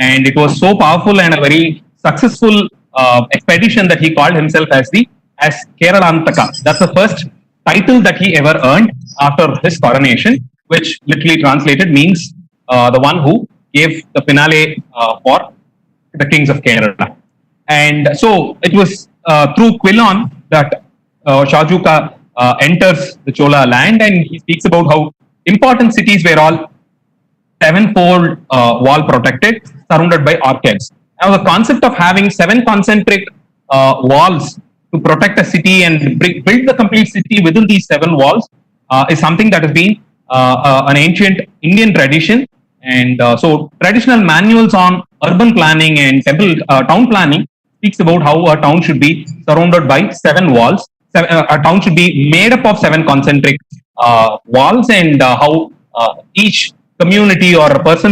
and it was so powerful and a very successful expedition that he called himself as Keralantaka. That's the first title that he ever earned after his coronation, which literally translated means the one who gave the finale for the kings of Kerala. And so it was through Quilon that Shajuka enters the Chola land, and he speaks about how important cities were all sevenfold wall protected, surrounded by arcades. Now, the concept of having seven concentric walls to protect a city and build the complete city within these seven walls is something that has been an ancient Indian tradition. And so, traditional manuals on urban planning and town planning speaks about how a town should be surrounded by seven walls. A town should be made up of seven concentric walls, and how each community or a person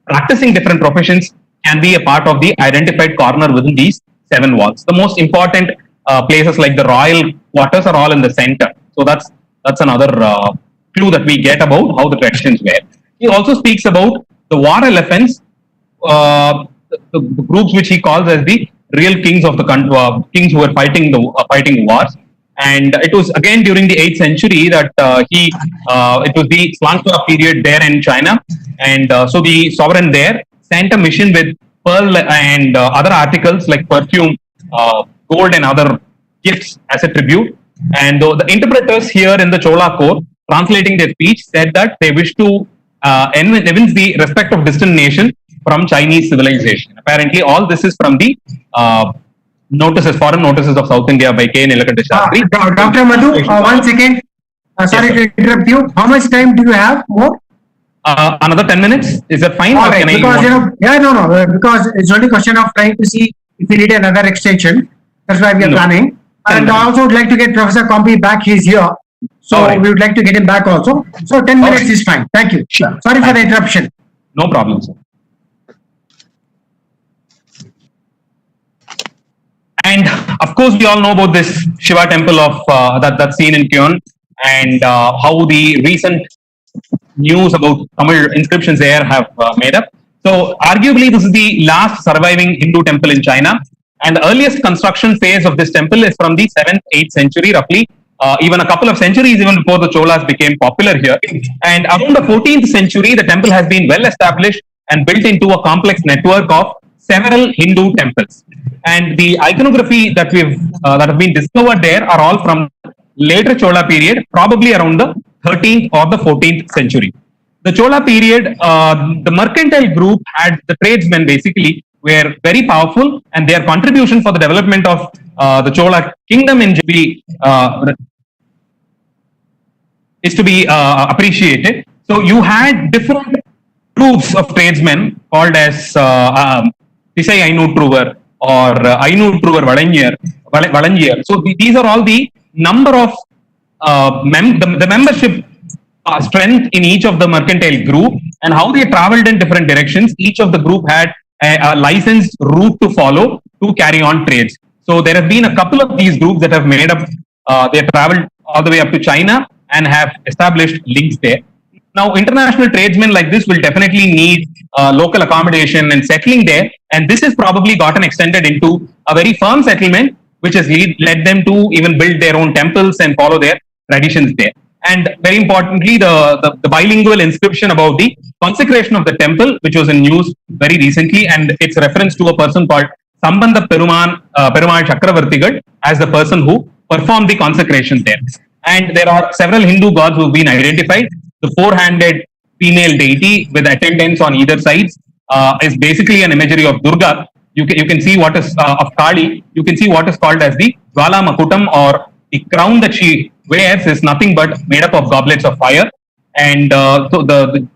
practicing different professions can be a part of the identified corner within these seven walls. The most important places like the royal quarters are all in the center. So that's another clue that we get about how the traditions were. He also speaks about the war elephants, the groups which he calls as the real kings of the kings who were fighting wars. And it was again during the 8th century that it was the Swansha period there in China, and so the sovereign there sent a mission with pearl and other articles like perfume, gold, and other gifts as a tribute. And the interpreters here in the Chola court, translating their speech, said that they wish to evince the respect of distant nation from Chinese civilization. Apparently, all this is from the foreign notices of South India by K. Nilakanta Shastri. Dr. Madhu, 1 second. Sorry to interrupt you. How much time do you have more? Another 10 minutes. Is that fine? All right, because because it's only a question of trying to see if we need another extension. That's why we are planning. And I also would like to get Professor Kompi back. He's here. So we would like to get him back also. So 10 minutes is fine. Thank you. Sure. Sorry for the interruption. No problem, sir. And of course, we all know about this Shiva temple of that's seen in Kyon, and how the recent news about Tamil inscriptions there have made up. So, arguably, this is the last surviving Hindu temple in China, and the earliest construction phase of this temple is from the 7th, 8th century, roughly. Even a couple of centuries even before the Cholas became popular here. And around the 14th century, the temple has been well established and built into a complex network of several Hindu temples. And the iconography that have been discovered there are all from later Chola period, probably around the 13th or the 14th century. The Chola period, the mercantile group had the tradesmen basically were very powerful, and their contribution for the development of the Chola kingdom is to be appreciated. So you had different groups of tradesmen called as Tisai Ainutruvar or Ainutruvar Valangier. So these are all the number of the membership strength in each of the mercantile group and how they traveled in different directions. Each of the group had a licensed route to follow to carry on trades. So there have been a couple of these groups that have made up, they have traveled all the way up to China and have established links there. Now, international tradesmen like this will definitely need local accommodation and settling there. And this has probably gotten extended into a very firm settlement, which has led them to even build their own temples and follow their traditions there. And very importantly, the bilingual inscription about the consecration of the temple, which was in news very recently, and it's reference to a person called Sambandha Perumal Chakravartigal as the person who performed the consecration there. And there are several Hindu gods who have been identified. The four-handed female deity with attendants on either sides is basically an imagery of Durga. You can see what is of Kali. You can see what is called as the Jwala Makutam, or the crown that she wears is nothing but made up of goblets of fire. And so the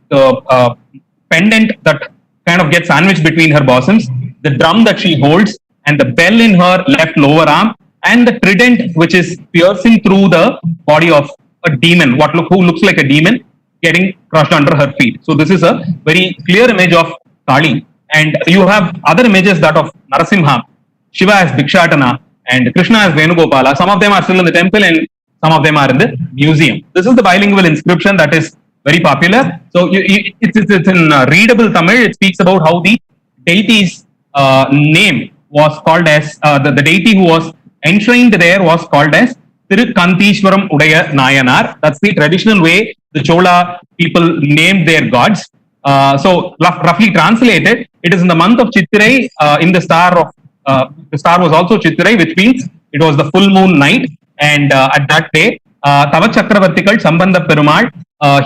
pendant that kind of gets sandwiched between her bosoms, the drum that she holds, and the bell in her left lower arm, and the trident which is piercing through the body of a demon, who looks like a demon, getting crushed under her feet. So this is a very clear image of Kali. And you have other images, that of Narasimha, Shiva as Bhikshatana, and Krishna as Venugopala. Some of them are still in the temple and some of them are in the museum. This is the bilingual inscription that is very popular. So it's in readable Tamil. It speaks about how the deity's name was called as the deity who was enshrined there was called as Tirukantishwaram Udaya Nayanar. That's the traditional way the Chola people named their gods. So roughly translated, it is in the month of Chittirai, in the star was also Chittirai, which means it was the full moon night. And at that day, Tava Chakravartikal Sambandha Perumal,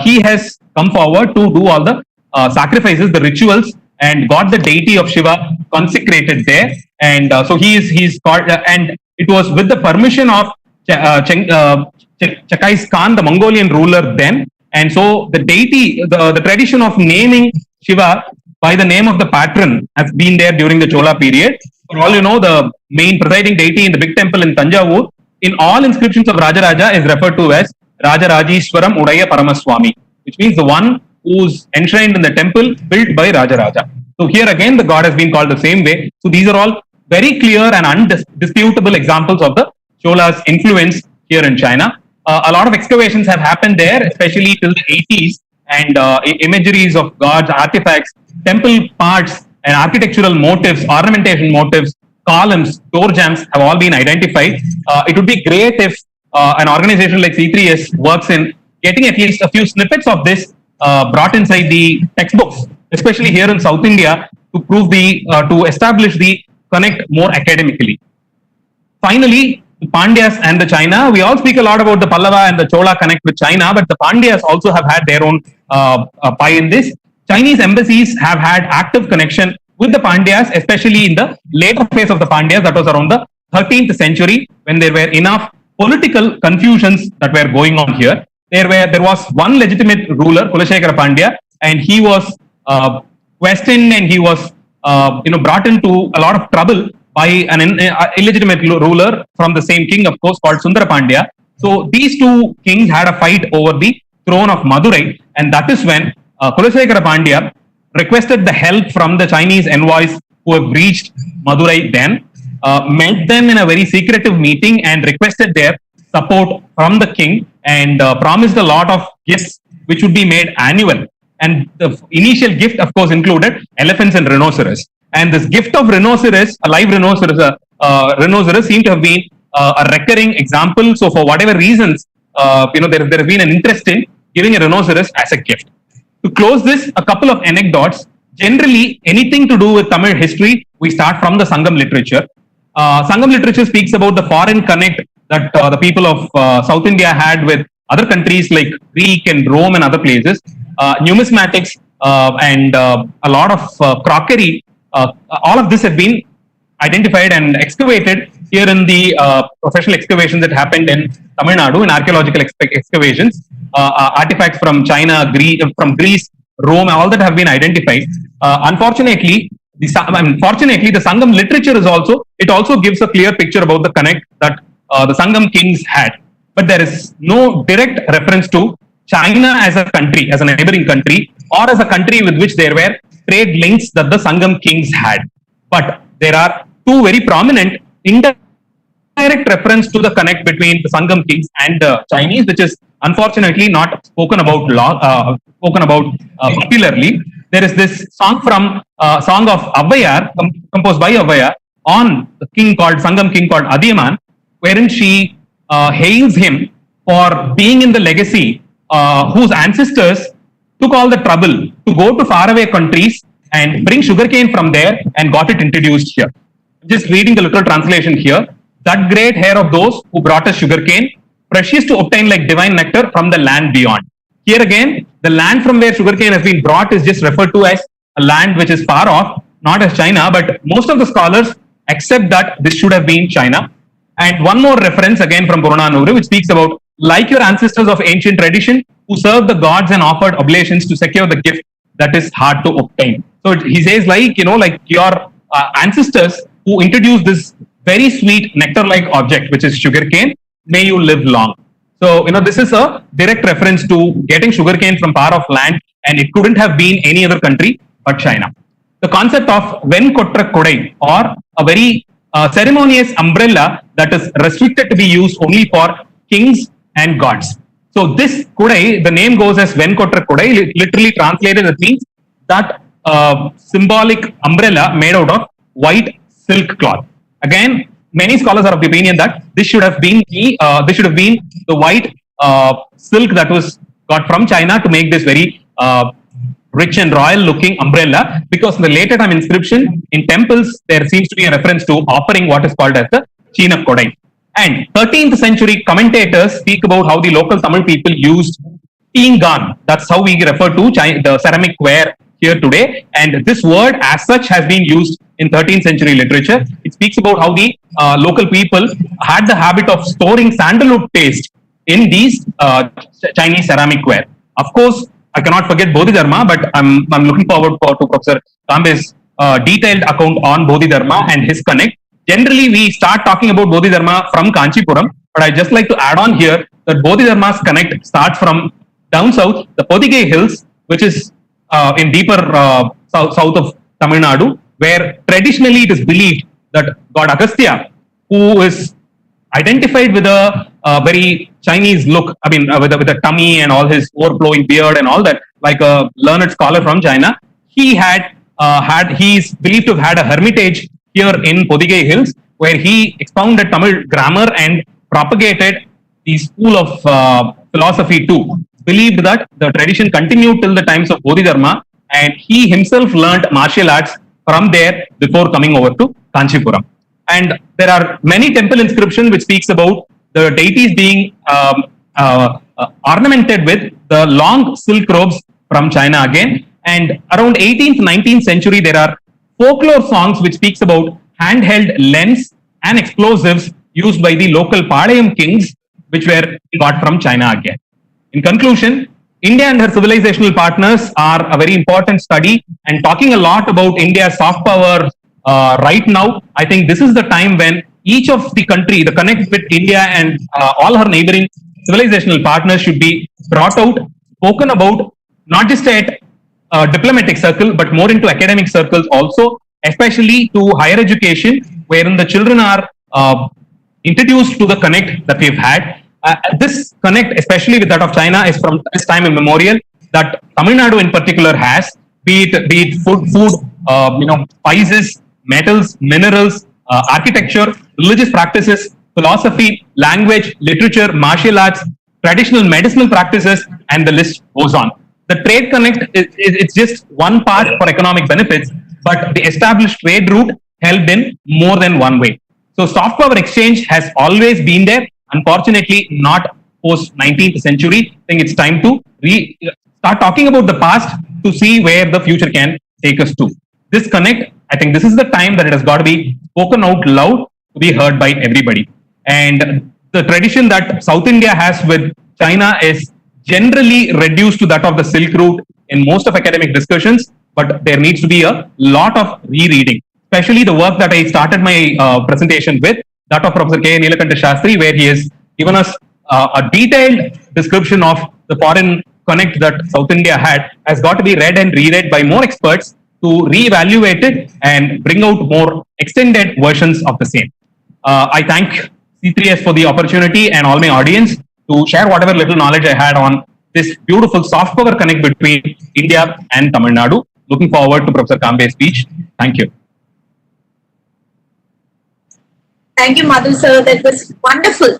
he has come forward to do all the sacrifices, the rituals, and got the deity of Shiva consecrated there. And so he's called, and it was with the permission of Chakais Khan, the Mongolian ruler then. And so the deity, the tradition of naming Shiva by the name of the patron has been there during the Chola period. For all you know, the main presiding deity in the big temple in Tanjavur, in all inscriptions of Rajaraja, is referred to as Rajarajishwaram Udaya Paramaswamy, which means the one who's enshrined in the temple built by Rajaraja. So here again, the god has been called the same way. So these are all very clear and undisputable examples of the Chola's influence here in China. A lot of excavations have happened there, especially till the 80s, and imageries of gods, artifacts, temple parts, and architectural motifs, ornamentation motifs, columns, door jambs have all been identified. It would be great if an organization like C3S works in getting at least a few snippets of this brought inside the textbooks, especially here in South India, to prove to establish the connect more academically. Finally, the Pandyas and the China. We all speak a lot about the Pallava and the Chola connect with China, but the Pandyas also have had their own pie in this. Chinese embassies have had active connection with the Pandyas, especially in the later phase of the Pandyas, that was around the 13th century, when there were enough political confusions that were going on here. There was one legitimate ruler, Kulashekara Pandya, and he was questioned, and he was brought into a lot of trouble by an illegitimate ruler from the same king, of course, called Sundara Pandya. So these two kings had a fight over the throne of Madurai, and that is when Kulashekara Pandya requested the help from the Chinese envoys who have reached Madurai then, met them in a very secretive meeting and requested their support from the king, and promised a lot of gifts which would be made annual. And the initial gift, of course, included elephants and rhinoceros. And this gift of rhinoceros, a live rhinoceros, seemed to have been a recurring example. So for whatever reasons, there has been an interest in giving a rhinoceros as a gift. To close this, a couple of anecdotes. Generally, anything to do with Tamil history, we start from the Sangam literature. Sangam literature speaks about the foreign connect that the people of South India had with other countries like Greek and Rome and other places. Numismatics and a lot of crockery, all of this have been identified and excavated here in the professional excavations that happened in Tamil Nadu, in archaeological excavations. Artifacts from China, from Greece, Rome, all that have been identified. Unfortunately, the Sangam literature also gives a clear picture about the connect that the Sangam kings had. But there is no direct reference to China as a country, as a neighboring country, or as a country with which there were trade links that the Sangam kings had. But there are two very prominent indirect reference to the connect between the Sangam kings and the Chinese, which is unfortunately not spoken about popularly. There is this song from song of Avvayar, composed by Avvayar, on the Sangam king called Adiyaman, wherein she hails him for being in the legacy whose ancestors took all the trouble to go to faraway countries and bring sugarcane from there and got it introduced here. Just reading the literal translation here. That great hair of those who brought us sugarcane, precious to obtain like divine nectar from the land beyond. Here again, the land from where sugarcane has been brought is just referred to as a land which is far off, not as China, but most of the scholars accept that this should have been China. And one more reference again from Purananuru, which speaks about, like your ancestors of ancient tradition, who served the gods and offered oblations to secure the gift that is hard to obtain. So he says, like your ancestors who introduced this very sweet nectar-like object, which is sugarcane, may you live long. So, this is a direct reference to getting sugarcane from far off land, and it couldn't have been any other country but China. The concept of Venkotra Kodai, or a very ceremonious umbrella that is restricted to be used only for kings and gods. So this Kodai, the name goes as Venkotra Kodai, literally translated, it means that symbolic umbrella made out of white silk cloth. Again, many scholars are of the opinion that this should have been the white silk that was got from China to make this very rich and royal looking umbrella, because in the later time inscription in temples there seems to be a reference to offering what is called as the Cheenap Kodai. And 13th century commentators speak about how the local Tamil people used Teengan. That's how we refer to the ceramic ware here today. And this word as such has been used in 13th century literature. It speaks about how the local people had the habit of storing sandalwood paste in these Chinese ceramic ware. Of course, I cannot forget Bodhidharma, but I'm looking forward to Professor Kambe's detailed account on Bodhidharma and his connect. Generally, we start talking about Bodhidharma from Kanchipuram, but I just like to add on here that Bodhidharma's connect starts from down south, the Podigai Hills, which is in deeper south of Tamil Nadu, where traditionally it is believed that God Agastya, who is identified with a very Chinese look, I mean, with a tummy and all his overflowing beard and all that, like a learned scholar from China, he's believed to have had a hermitage here in Podigai Hills, where he expounded Tamil grammar and propagated the school of philosophy too. Believed that the tradition continued till the times of Bodhidharma, and he himself learnt martial arts from there before coming over to Kanchipuram. And there are many temple inscriptions which speaks about the deities being ornamented with the long silk robes from China again. And around 18th, 19th century, there are folklore songs which speaks about handheld lens and explosives used by the local Palayam kings, which were got from China again. In conclusion, India and her civilizational partners are a very important study, and talking a lot about India's soft power right now, I think this is the time when each of the country, the connect with India and all her neighboring civilizational partners should be brought out, spoken about, not just at diplomatic circle, but more into academic circles also, especially to higher education, wherein the children are introduced to the connect that we've had. This connect, especially with that of China, is from this time immemorial that Tamil Nadu in particular has, be it food, spices, metals, minerals, architecture, religious practices, philosophy, language, literature, martial arts, traditional medicinal practices, and the list goes on. The trade connect it's just one part for economic benefits, but the established trade route helped in more than one way. So soft power exchange has always been there. Unfortunately, not post 19th century. I think it's time to start talking about the past to see where the future can take us to. This connect, I think this is the time that it has got to be spoken out loud to be heard by everybody. And the tradition that South India has with China is generally reduced to that of the Silk Route in most of academic discussions, but there needs to be a lot of rereading, especially the work that I started my presentation with, that of Professor K. Neelakanta Shastri, where he has given us a detailed description of the foreign connect that South India had, has got to be read and reread by more experts to reevaluate it and bring out more extended versions of the same. I thank C3S for the opportunity and all my audience to share whatever little knowledge I had on this beautiful soft power connect between India and Tamil Nadu. Looking forward to Professor Kambe's speech. Thank you. Thank you, Madhu sir. That was wonderful.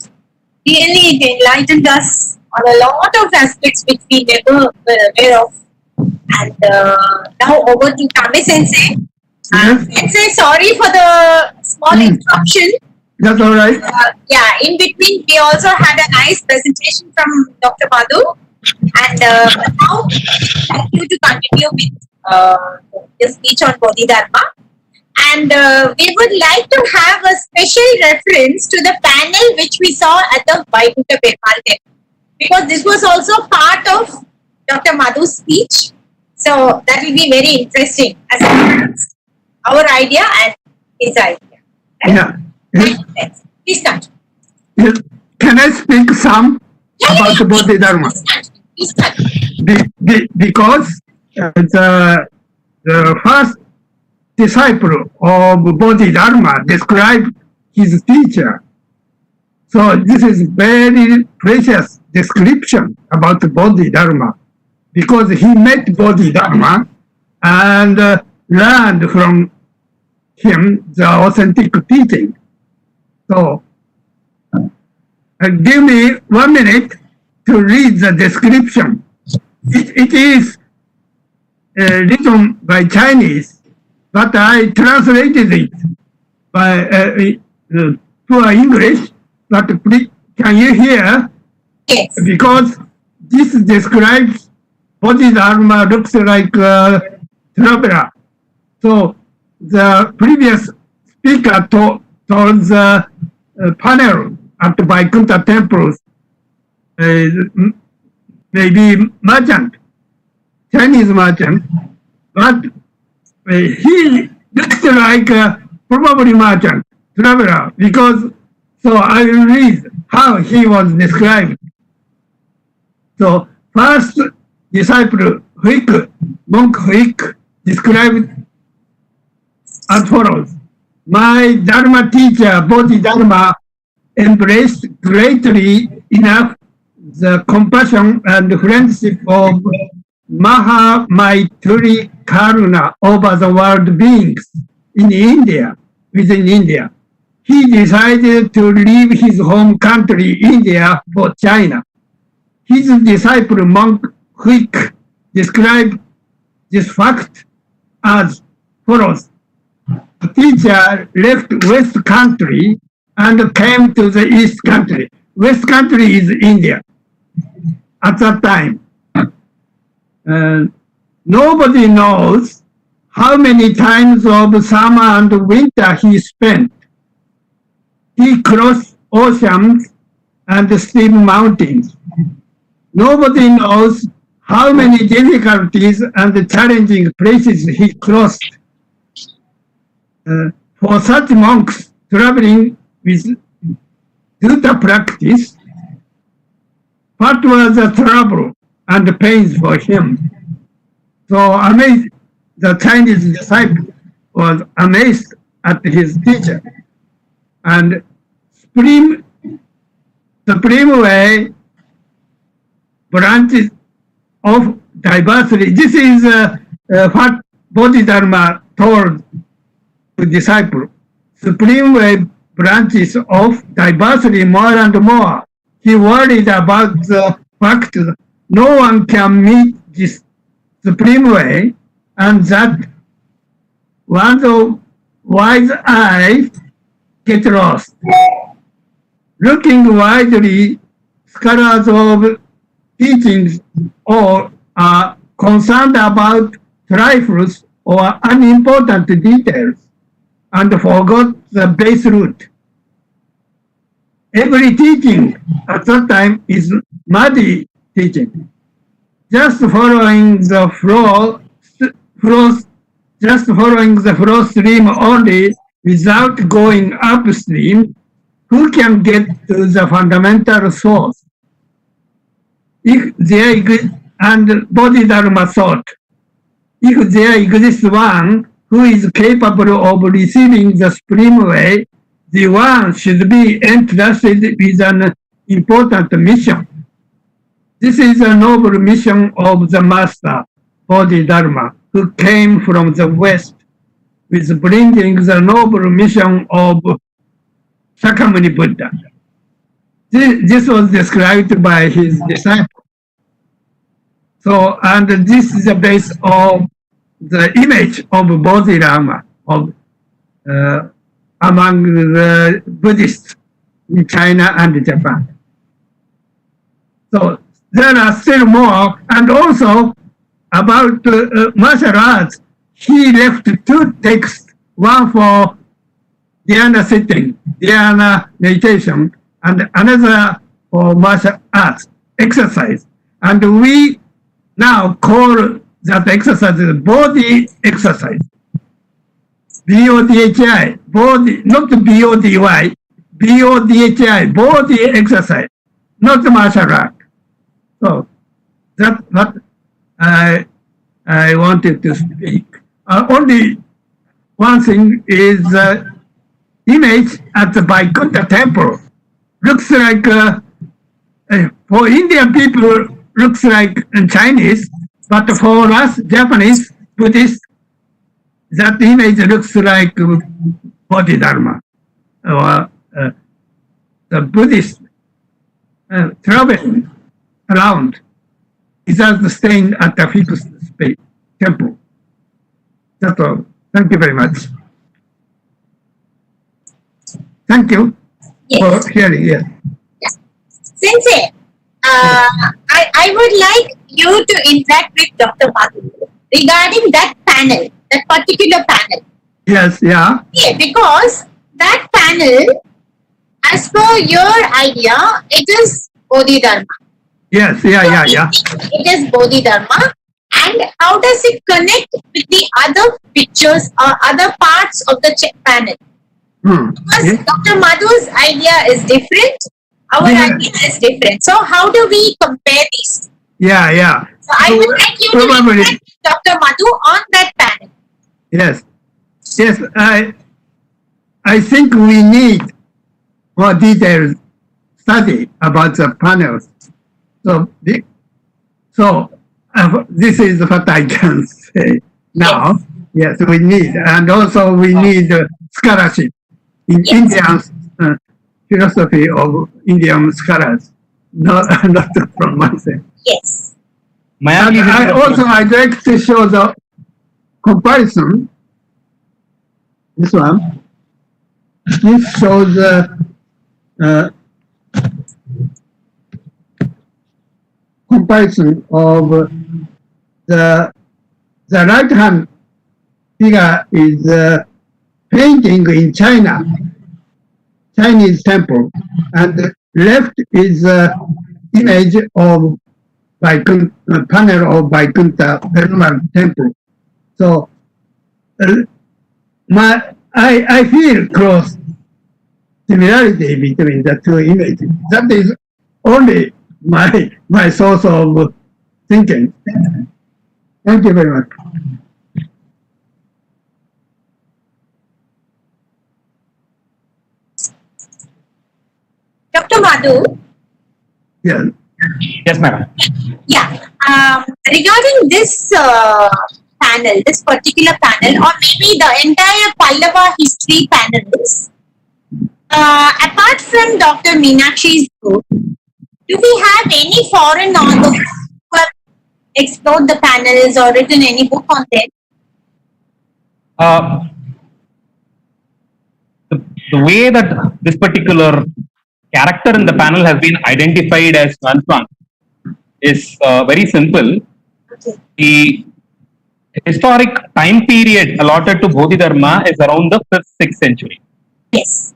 Really, it enlightened us on a lot of aspects which we never were aware of. And now over to Kambe Sensei. Sensei, sorry for the small interruption. That's all right. In between, we also had a nice presentation from Dr. Madhu. And now, thank you to continue with the speech on Bodhidharma. And we would like to have a special reference to the panel which we saw at the Vaikuntha Perumal Temple, because this was also part of Dr. Madhu's speech. So that will be very interesting as our idea and his idea. Right? Yeah. Please start. Can I speak some about the Bodhidharma? Please start. Because the first disciple of Bodhidharma described his teacher. So this is very precious description about the Bodhidharma, because he met Bodhidharma and learned from him the authentic teaching. So, give me 1 minute to read the description. It is written by Chinese, but I translated it by to English. But please, can you hear? Yes. Because this describes Bodhidharma looks like a traveler. So the previous speaker told the panel at Vaikuntha temple, maybe merchant, Chinese merchant, but he looks like probably merchant, traveler, because, so I will read how he was described. So first disciple, monk Huik, described as follows. My Dharma teacher, Bodhidharma, embraced greatly enough the compassion and friendship of Mahamaitri Karuna over the world beings in India, within India. He decided to leave his home country, India, for China. His disciple, monk Huik, described this fact as follows. The teacher left West country and came to the East country. West country is India at that time. Nobody knows how many times of summer and winter he spent. He crossed oceans and steep mountains. Nobody knows how many difficulties and challenging places he crossed. For such monks traveling with Dutta practice, what was the trouble and pains for him? So amazed, the Chinese disciple was amazed at his teacher. And supreme way branches of diversity. This is what Bodhidharma told the disciple. Supreme way branches of diversity more and more. He worried about the fact that no one can meet this supreme way, and that one's wise eye get lost. Looking widely, scholars of teachings or are concerned about trifles or unimportant details and forgot the base root. Every teaching at that time is muddy teaching. Just following the flow stream only without going upstream, who can get to the fundamental source? If there exists, and Bodhidharma thought, if there exists one who is capable of receiving the supreme way, the one should be entrusted with an important mission. This is a noble mission of the Master, Bodhidharma, who came from the West with bringing the noble mission of Shakyamuni Buddha. This was described by his disciple. So, and this is the base of the image of Bodhidharma among the Buddhists in China and Japan. So there are still more, and also about martial arts. He left two texts, one for dhyana sitting, dhyana meditation, and another for martial arts exercise. And we now call that exercise body exercise. BODHI, body, not BODY, BODHI, body exercise, not martial art. So that's what I wanted to speak. Only one thing is the image at the Vaikuntha temple. Looks like, for Indian people, looks like Chinese, but for us Japanese, Buddhist, that image looks like Bodhidharma. Or the Buddhist traveling around without staying at the fixed space, temple. That's all. Thank you very much. Thank you Yes. for hearing. Yes. Sensei, I would like you to interact with Dr. Madhu regarding that panel, that particular panel. Yes. Yeah. Yeah, because that panel, as per your idea, it is Bodhidharma. Yes. Yeah. It is Bodhidharma. And how does it connect with the other pictures or other parts of the panel? Because Yes. Dr. Madhu's idea is different, our Yeah. idea is different. So how do we compare these? Yeah. So I would like you to Probably. interact with Dr. Madhu on that panel. Yes. I think we need more detailed study about the panels. So this is what I can say now. Yes, we need, and also we need scholarship in Yes. Indian philosophy of Indian scholars, not from myself. Yes. And I'd like to show the comparison. This one. This shows the comparison of the right hand figure is painting in China, Chinese temple, and the left is image of panel of Vaikuntha Perumal temple. So I feel close similarity between the two images. That is only my source of thinking. Thank you very much. Dr. Madhu, Yes. Yes, madam. yeah. Regarding this panel, this particular panel, or maybe the entire Pallava history panels, apart from Dr. Meenakshi's book, do we have any foreign authors who have explored the panels or written any book on them? The way that this particular character in the panel has been identified as Xuanzang is very simple. Okay. The historic time period allotted to Bodhidharma is around the 5th, 6th century. Yes.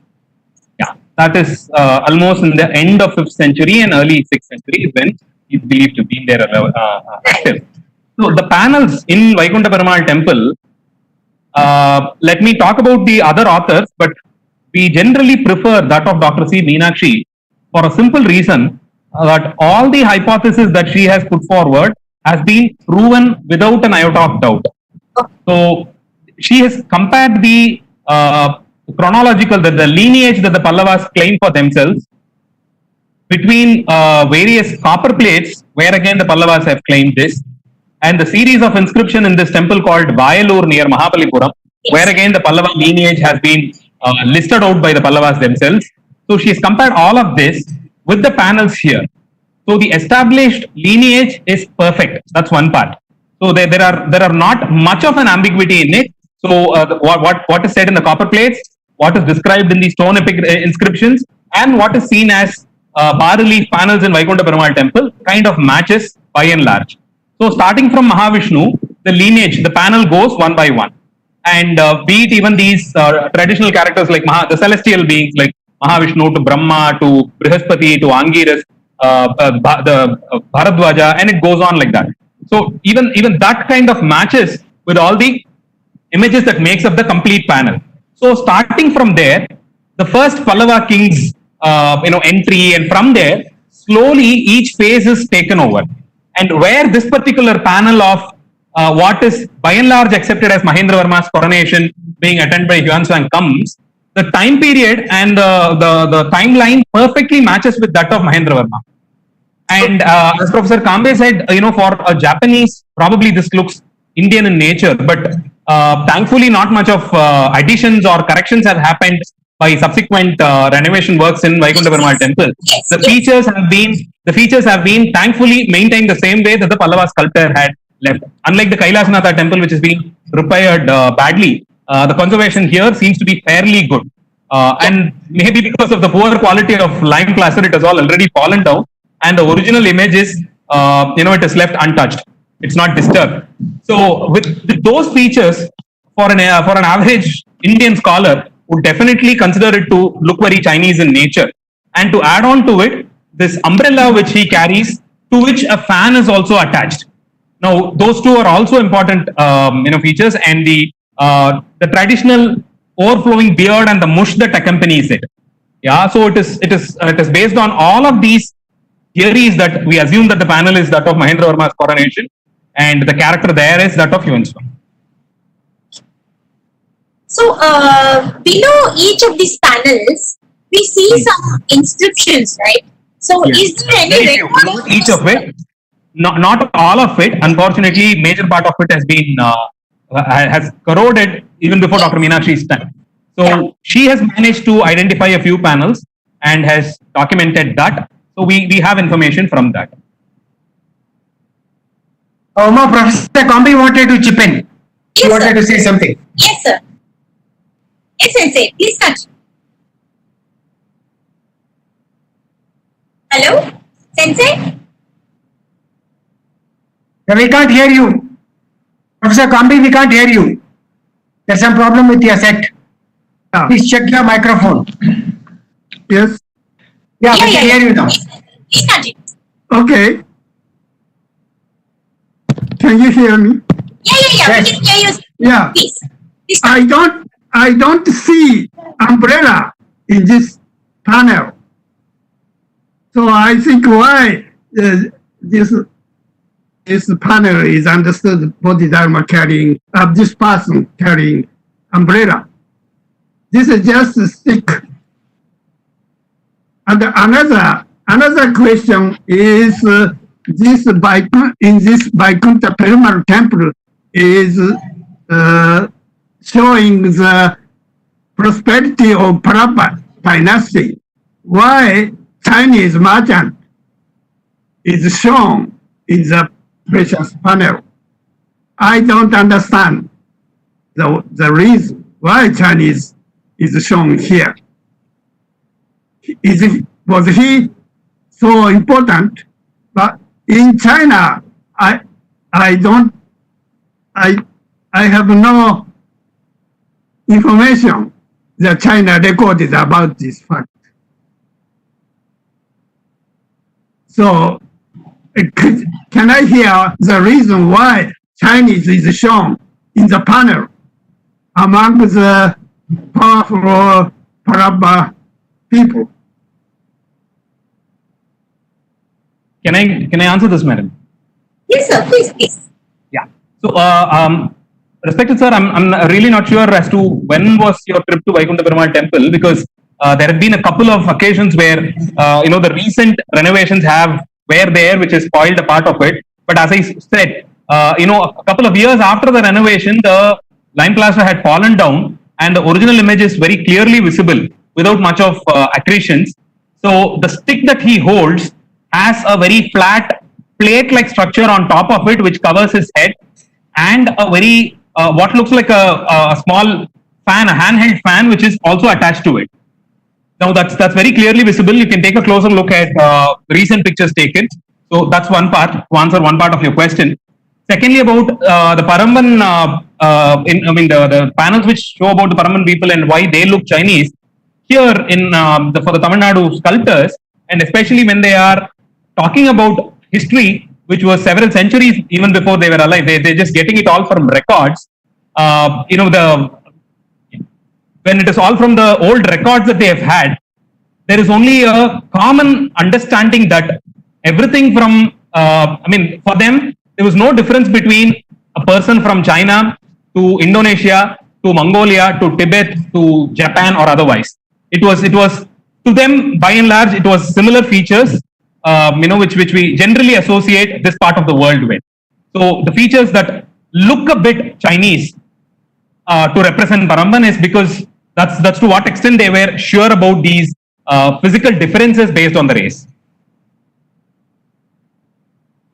Yeah, that is almost in the end of 5th century and early 6th century when he is believed to be there active. So the panels in Vaikuntha Perumal temple, let me talk about the other authors, but we generally prefer that of Dr. C. Meenakshi for a simple reason that all the hypotheses that she has put forward has been proven without an iota of doubt. So she has compared the chronological, the lineage that the Pallavas claim for themselves between various copper plates, where again the Pallavas have claimed this, and the series of inscription in this temple called Vayalur near Mahabalipuram, where again the Pallava lineage has been listed out by the Pallavas themselves. So she has compared all of this with the panels here. So the established lineage is perfect. That's one part. So there are not much of an ambiguity in it. So what is said in the copper plates, what is described in the stone inscriptions, and what is seen as bas-relief panels in Vaikuntha Perumal temple kind of matches by and large. So starting from Mahavishnu, the lineage, the panel goes one by one. And be it even these traditional characters like the celestial beings like Mahavishnu to Brahma to Brihaspati to Angiras, the Bharadwaja, and it goes on like that. So even that kind of matches with all the images that makes up the complete panel. So starting from there, the first Pallava kings entry, and from there slowly each phase is taken over. And where this particular panel of what is by and large accepted as Mahendravarma's coronation being attended by Xuanzang comes, the time period and the timeline perfectly matches with that of Mahendravarma. And as Professor Kambe said, for a Japanese, probably this looks Indian in nature, but thankfully not much of additions or corrections have happened by subsequent renovation works in Vaikuntha Perumal temple. Yes, The yes. features have been thankfully maintained the same way that the Pallava sculptor had left. Unlike the Kailasanatha temple, which has been repaired badly, the conservation here seems to be fairly good. And maybe because of the poor quality of lime plaster, it has all already fallen down, and the original image is, it is left untouched. It's not disturbed. So with those features, for an average Indian scholar would definitely consider it to look very Chinese in nature. And to add on to it, this umbrella which he carries, to which a fan is also attached. Now, those two are also important, features, and the traditional overflowing beard and the mush that accompanies it. Yeah, so it is based on all of these theories that we assume that the panel is that of Mahendra Verma's coronation, and the character there is that of Yuan Swan. So, below each of these panels, we see some inscriptions, right? So, is there any Very few. record? Not each of it, not all of it. Unfortunately, major part of it has been has corroded even before Dr. Meenakshi's time. So she has managed to identify a few panels and has documented that. So we have information from that. Uma, Professor Kombi wanted to chip in. She Yes, wanted sir. to say something. Yes, sir. Yes, Sensei. Please continue. Hello, Sensei. We can't hear you. Professor Kombi, we can't hear you. There's some problem with your set. Yeah. Please check your microphone. Yes. Yeah, we can hear you now. Please continue. Okay. Can you hear me? Yeah. Yes. We can hear you. Yeah. Please. Please continue. I don't see umbrella in this panel. So I think why this panel is understood Bodhidharma carrying, this person carrying umbrella. This is just a stick. And another question is in this Vaikuntha Perumal temple is showing the prosperity of Palava dynasty. Why Chinese merchant is shown in the precious panel? I don't understand the reason why Chinese is shown here. Was he so important? But in China, I have no information that China recorded about this fact. So, can I hear the reason why Chinese is shown in the panel among the powerful Palava people? Can I answer this, madam? Yes, sir. Please. Yeah. So, respected sir, I'm really not sure as to when was your trip to Vaikuntha Perumal temple, because there have been a couple of occasions where the recent renovations were there, which has spoiled a part of it. But as I said, a couple of years after the renovation, the lime plaster had fallen down, and the original image is very clearly visible without much of accretions. So the stick that he holds has a very flat plate-like structure on top of it, which covers his head, and a very what looks like a small fan, a handheld fan, which is also attached to it. Now that's very clearly visible. You can take a closer look at recent pictures taken. So that's one part to answer one part of your question. Secondly, about the Paramban, the panels which show about the Paramban people and why they look Chinese. Here for the Tamil Nadu sculptors, and especially when they are talking about history, which was several centuries even before they were alive, they're just getting it all from records. When it is all from the old records that they have had, there is only a common understanding that everything from, for them, there was no difference between a person from China to Indonesia to Mongolia to Tibet to Japan or otherwise. It was to them, by and large, it was similar features, which we generally associate this part of the world with. So the features that look a bit Chinese to represent Paramban is because that's to what extent they were sure about these physical differences based on the race.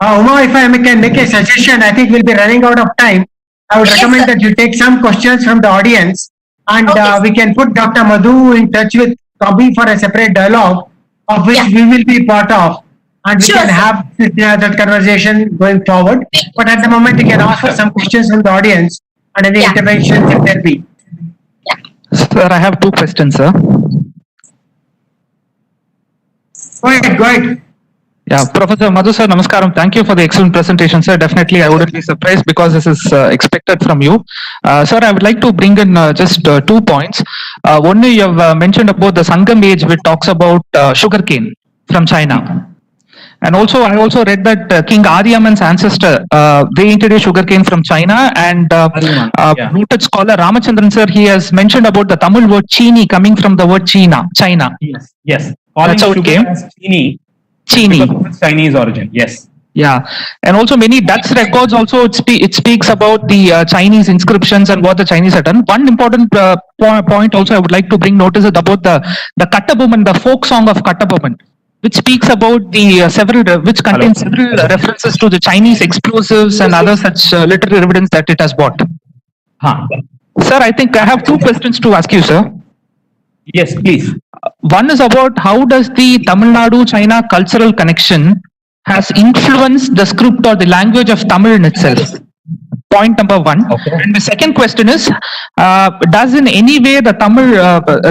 Uma, if I can make a suggestion, I think we'll be running out of time. I would Yes, recommend sir. that you take some questions from the audience and Okay. we can put Dr. Madhu in touch with Kabir for a separate dialogue of which Yeah. we will be part of and we Sure, can sir. have that conversation going forward. But at the moment, you can ask for some questions from the audience and any Yeah. interventions if there be. Sir, I have two questions, sir. Go ahead. Yeah, Professor Madhu sir, namaskaram. Thank you for the excellent presentation, sir. Definitely, I wouldn't be surprised because this is expected from you. Sir, I would like to bring in just 2 points. One, you have mentioned about the Sangam age, which talks about sugarcane from China. And also, I also read that King Aryaman's ancestor, they introduced sugarcane from China. And Aryaman, yeah. noted scholar Ramachandran sir, he has mentioned about the Tamil word chini coming from the word China. Yes. Calling That's how it sugar came. as chini Chini. because of its Chinese origin. Yes. Yeah, and also many Dutch records also it speaks about the Chinese inscriptions and what the Chinese had done. One important point also I would like to bring notice is about the Kattaboman, the folk song of Kattaboman, which speaks about the which contains several references to the Chinese explosives and other such literary evidence that it has brought. Huh. Sir, I think I have two questions to ask you, sir. Yes, please. One is about how does the Tamil Nadu China cultural connection has influenced the script or the language of Tamil in itself. Point number one. Okay. And the second question is, does in any way the Tamil,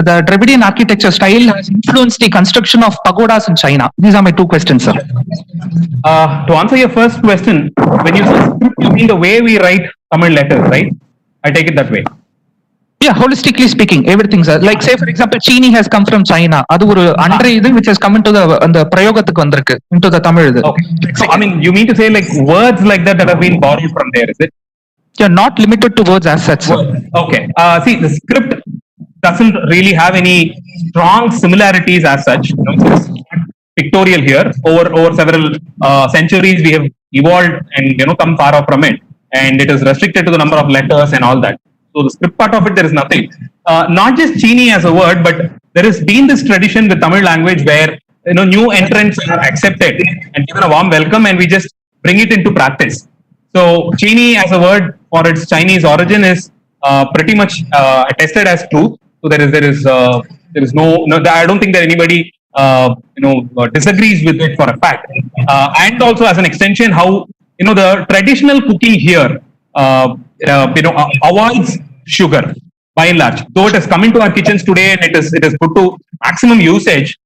the Dravidian architecture style has influenced the construction of pagodas in China? These are my two questions, sir. To answer your first question, when you say script, you mean the way we write Tamil letters, right? I take it that way. Yeah, holistically speaking, everything, sir. Like say, for example, Chini has come from China. Adu oru andre idu which has come into the prayogathukku vandirukku, into the Tamil idu. Okay. So, I mean, you mean to say like words like that have been borrowed from there, is it? You're not limited to words as such, sir. Okay. See, the script doesn't really have any strong similarities as such. You know, it's pictorial here. Over several centuries, we have evolved and come far off from it, and it is restricted to the number of letters and all that. So the script part of it, there is nothing. Not just Chini as a word, but there has been this tradition with Tamil language where new entrants are accepted and given a warm welcome, and we just bring it into practice. So Chini as a word for its Chinese origin is pretty much attested as truth. So there is no I don't think that anybody disagrees with it for a fact. And also as an extension, how the traditional cooking here avoids sugar by and large. Though it has come into our kitchens today and it is put to maximum usage,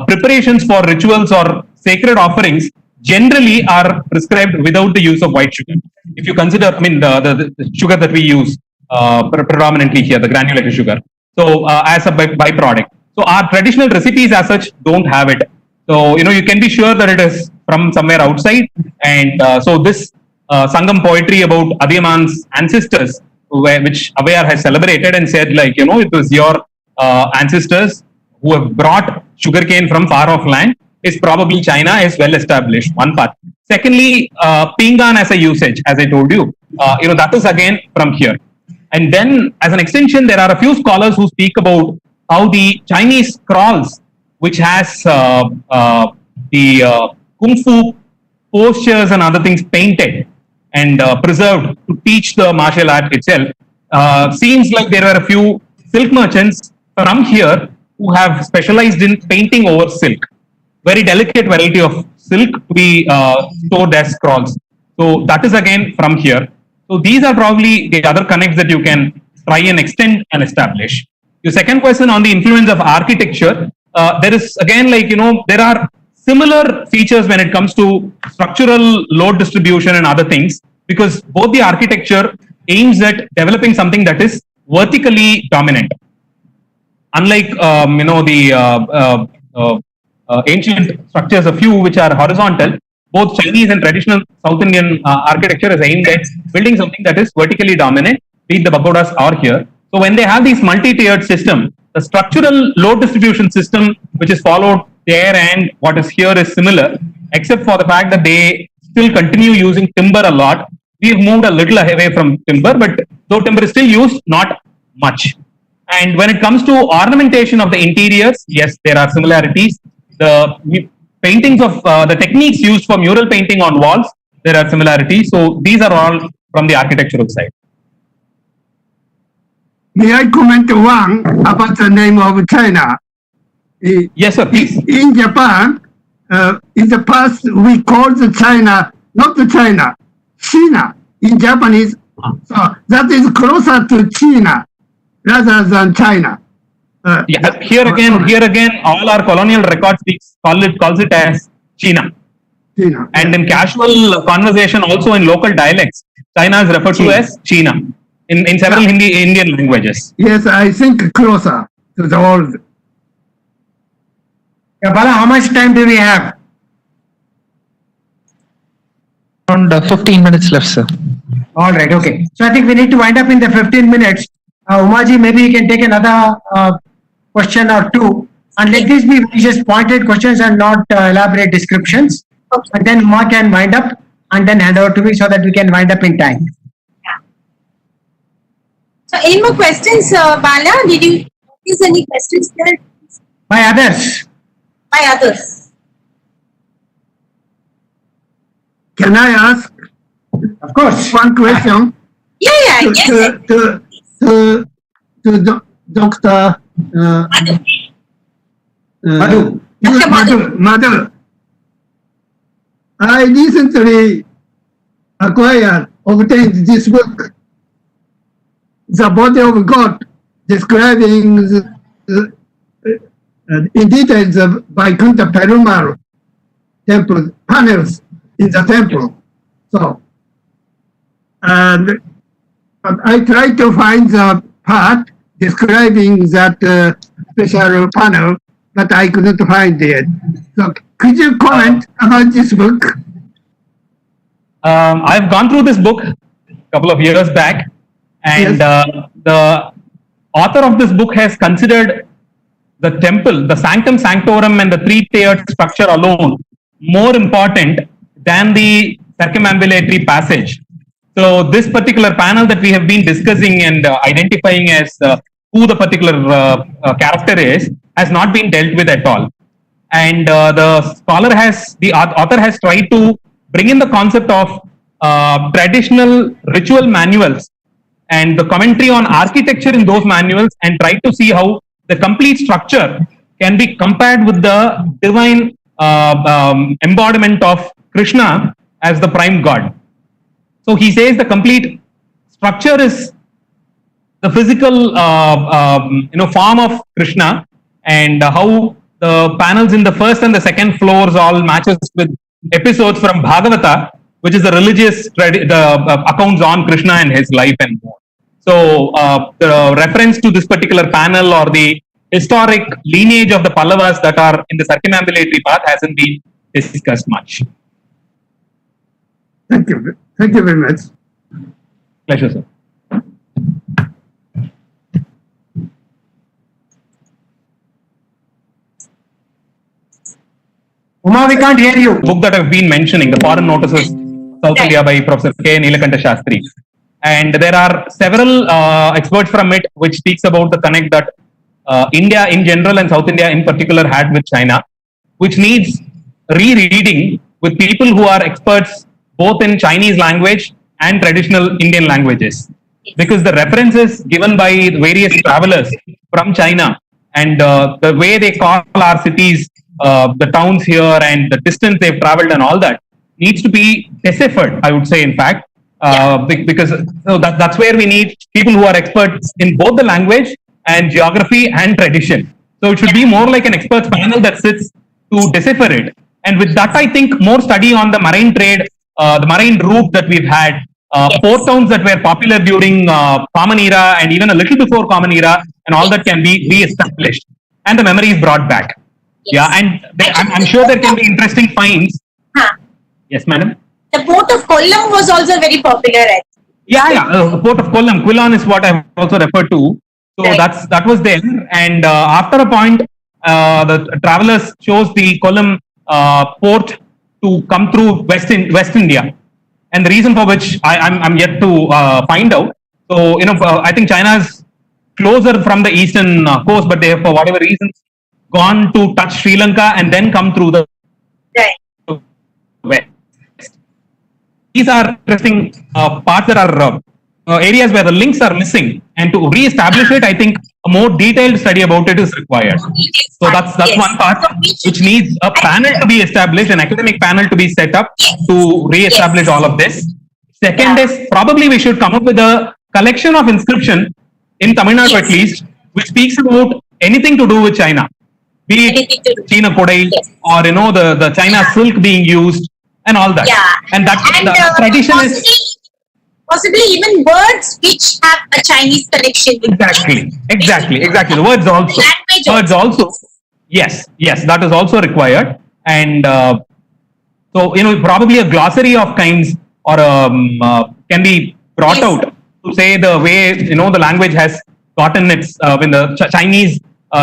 preparations for rituals or sacred offerings generally are prescribed without the use of white sugar. If you consider, I mean, the sugar that we use predominantly here, the granulated sugar. So as a byproduct. So our traditional recipes as such don't have it. So, you can be sure that it is from somewhere outside. And so this Sangam poetry about Adiyaman's ancestors, which Avayar has celebrated and said like, it was your ancestors who have brought sugarcane from far off land, is probably China is well established, one part. Secondly, Pingan as a usage, as I told you, that is again from here. And then as an extension, there are a few scholars who speak about how the Chinese scrolls, which has the Kung Fu postures and other things painted and preserved to teach the martial art itself, seems like there are a few silk merchants from here who have specialized in painting over silk. Very delicate variety of silk to be stored as scrolls. So that is again from here. So these are probably the other connects that you can try and extend and establish. Your second question on the influence of architecture, there is again like, there are similar features when it comes to structural load distribution and other things, because both the architecture aims at developing something that is vertically dominant. Unlike, the ancient structures, a few which are horizontal, both Chinese and traditional South Indian architecture is aimed at building something that is vertically dominant, be it the pagodas or here. So when they have these multi-tiered system, the structural load distribution system which is followed there and what is here is similar, except for the fact that they still continue using timber a lot, we've moved a little away from timber, but though timber is still used, not much. And when it comes to ornamentation of the interiors, yes, there are similarities. The paintings of the techniques used for mural painting on walls, there are similarities. So these are all from the architectural side. May I comment one about the name of China? Yes, sir, please. In Japan, in the past, we called China, not China, China in Japanese. So that is closer to China rather than China. Yeah, here again, all our colonial records calls it as China. China. And in casual conversation, also in local dialects, China is referred to as China in several Indian languages. Yes, I think closer to the old. Yeah, Bala, how much time do we have? Around 15 minutes left, sir. All right, okay. So I think we need to wind up in the 15 minutes. Umaji, maybe you can take another question or two. And let these be just pointed questions and not elaborate descriptions. Okay. And then Uma can wind up and then hand over to me so that we can wind up in time. So any more questions, Bala? Did you notice any questions there By others. by others? Can I ask Of course. one question Yeah, yes. to Dr. Madhu. Dr. Madhu. Madhu. I recently obtained this book, The Body of God, describing in details of Vaikuntha Perumal temple panels in the temple. So, and I tried to find the part describing that special panel, but I couldn't find it. So, could you comment about this book? I've gone through this book a couple of years back, and the author of this book has considered the temple, the sanctum sanctorum, and the three-tiered structure alone more important than the circumambulatory passage. So this particular panel that we have been discussing and identifying as who the particular character is has not been dealt with at all. And the author has tried to bring in the concept of traditional ritual manuals and the commentary on architecture in those manuals, and try to see how the complete structure can be compared with the divine embodiment of Krishna as the prime god. So he says the complete structure is the physical form of Krishna, and how the panels in the first and the second floors all matches with episodes from Bhagavata, which is the religious accounts on Krishna and his life and more. So the reference to this particular panel or the historic lineage of the Pallavas that are in the circumambulatory path hasn't been discussed much. Thank you. Thank you very much. Pleasure, sir. Uma, we can't hear you. Book that I've been mentioning, the Foreign Notices, South India by Professor K. Nilakanta Shastri. And there are several experts from it which speaks about the connect that India in general and South India in particular had with China, which needs rereading with people who are experts both in Chinese language and traditional Indian languages. Because the references given by various travelers from China and the way they call our cities, the towns here, and the distance they've traveled and all that needs to be deciphered, I would say, in fact, because that's where we need people who are experts in both the language and geography and tradition. So it should be more like an experts panel that sits to decipher it. And with that, I think more study on the marine trade, the marine route that we've had, port towns that were popular during Common Era and even a little before Common Era, and all that can be re-established and the memories brought back. Yeah, and I'm sure there can be interesting finds. Huh. Yes, madam. The port of Kollam was also very popular. The port of Kollam, Quilon is what I've also referred to. So Right. that was there, and after a point, the travelers chose the Kollam port to come through West India, and the reason for which I'm yet to find out. So, I think China is closer from the eastern coast, but they have, for whatever reasons, gone to touch Sri Lanka and then come through the Right. west. These are interesting parts that are areas where the links are missing, and to re-establish it, I think a more detailed study about it is required. So that's Yes. one part So which needs a panel to be established, an academic panel to be set up to re-establish all of this. Second Yeah. is probably we should come up with a collection of inscription in Tamil Nadu Yes. at least, which speaks about anything to do with China, be it Anything to do. China Kodai Yes. or the China Yeah. silk being used and all that. Yeah. And that the tradition is possibly even words which have a Chinese connection with exactly. The words also. Language Words also. Yes, that is also required. And so, probably a glossary of kinds or can be brought Yes. out to say the way, the language has gotten its, when the Chinese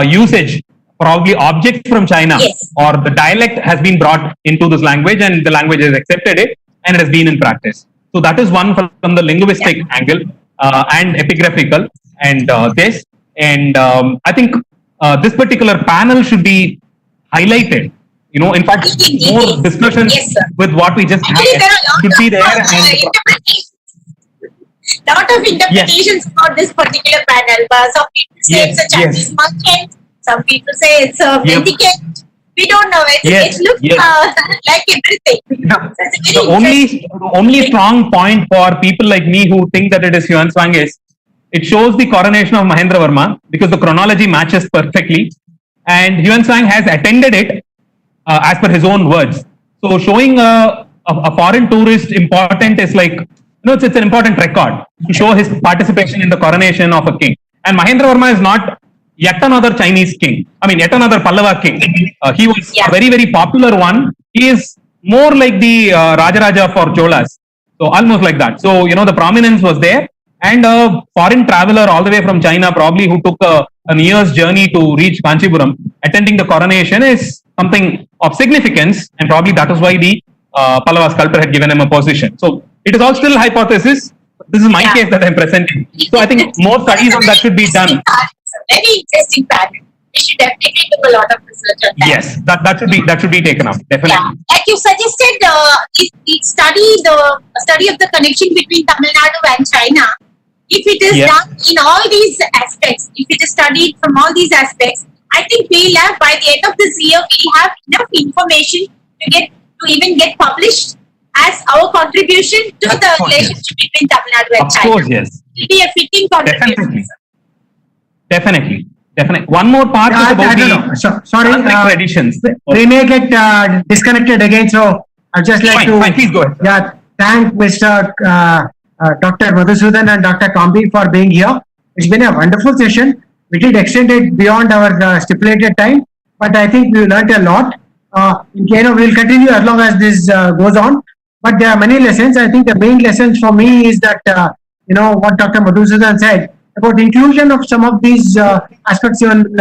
usage, probably objects from China Yes. or the dialect has been brought into this language and the language has accepted it and it has been in practice. So that is one from the linguistic angle and epigraphical and this. And I think this particular panel should be highlighted. In fact, Indeed. more discussion Yes, sir. with what we just Actually, had there are should be there. And lot of interpretations about this particular panel. Some people say Yes, it's a Chinese yes. merchant. Some people say it's a Yep. mendicant. We don't know. Yes, It looks yes. like everything. Yeah. So it's very The interesting. only strong point for people like me who think that it is Yuan Swang is it shows the coronation of Mahendra Varma because the chronology matches perfectly, and Yuan Swang has attended it as per his own words. So showing a foreign tourist important is like it's an important record to show his participation in the coronation of a king. And Mahendra Varma is not yet another Chinese king. I mean, yet another Pallava king. He was Yeah. a very, very popular one. He is more like the Rajaraja for Cholas. So almost like that. So, the prominence was there. And a foreign traveler all the way from China, probably who took a year's journey to reach Kanchipuram, attending the coronation is something of significance. And probably that is why the Pallava sculptor had given him a position. So it is all still hypothesis. This is my Yeah. case that I'm presenting. So I think more studies on that should be done. It's a very interesting pattern. We should definitely do a lot of research on that. Yes, that should be taken up, definitely. Yeah, like you suggested, the study of the connection between Tamil Nadu and China. If it is Yeah. done in all these aspects, if it is studied from all these aspects, I think we'll have by the end of this year we'll have enough information to even get published as our contribution to Of the course, relationship between Tamil Nadu and Of China. course, yes. It will be a fitting contribution. Definitely. One more part Yeah, is about I don't the know. Sorry, Catholic traditions. we may get disconnected again, so I'd just like Fine, please go ahead. Yeah, thank Mr. Dr. Madhusudan and Dr. Kambi for being here. It's been a wonderful session. We did extend it beyond our stipulated time, but I think we learned a lot. We'll continue as long as this goes on. But there are many lessons. I think the main lessons for me is that what Dr. Madhusudan said about the inclusion of some of these aspects in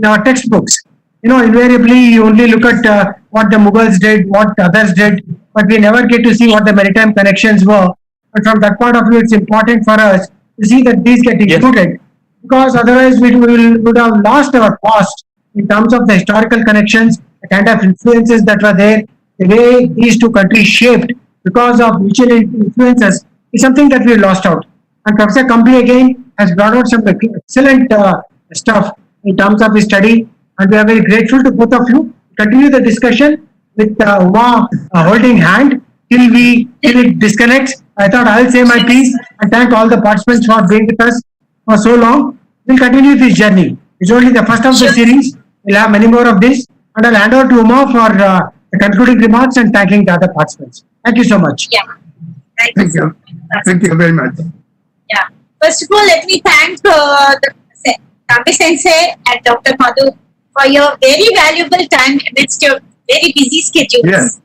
our textbooks. Invariably you only look at what the Mughals did, what others did, but we never get to see what the maritime connections were. And from that point of view, it's important for us to see that these get included, because otherwise we would have lost our past in terms of the historical connections, the kind of influences that were there, the way these two countries shaped because of mutual influences is something that we lost out. And Professor Kambi again has brought out some excellent stuff in terms of his study, and we are very grateful to both of you. Continue the discussion with Uma holding hand till it disconnects. I thought I'll say my piece and thank all the participants for being with us for so long. We'll continue this journey. It's only the first of the series. We'll have many more of this, and I'll hand over to Uma for the concluding remarks and thanking the other participants. Thank you so much. Yeah. Thank you. Thank you very much. Yeah. First of all, let me thank the Kambi Sensei and Dr. Madhu for your very valuable time amidst your very busy schedules. Yes.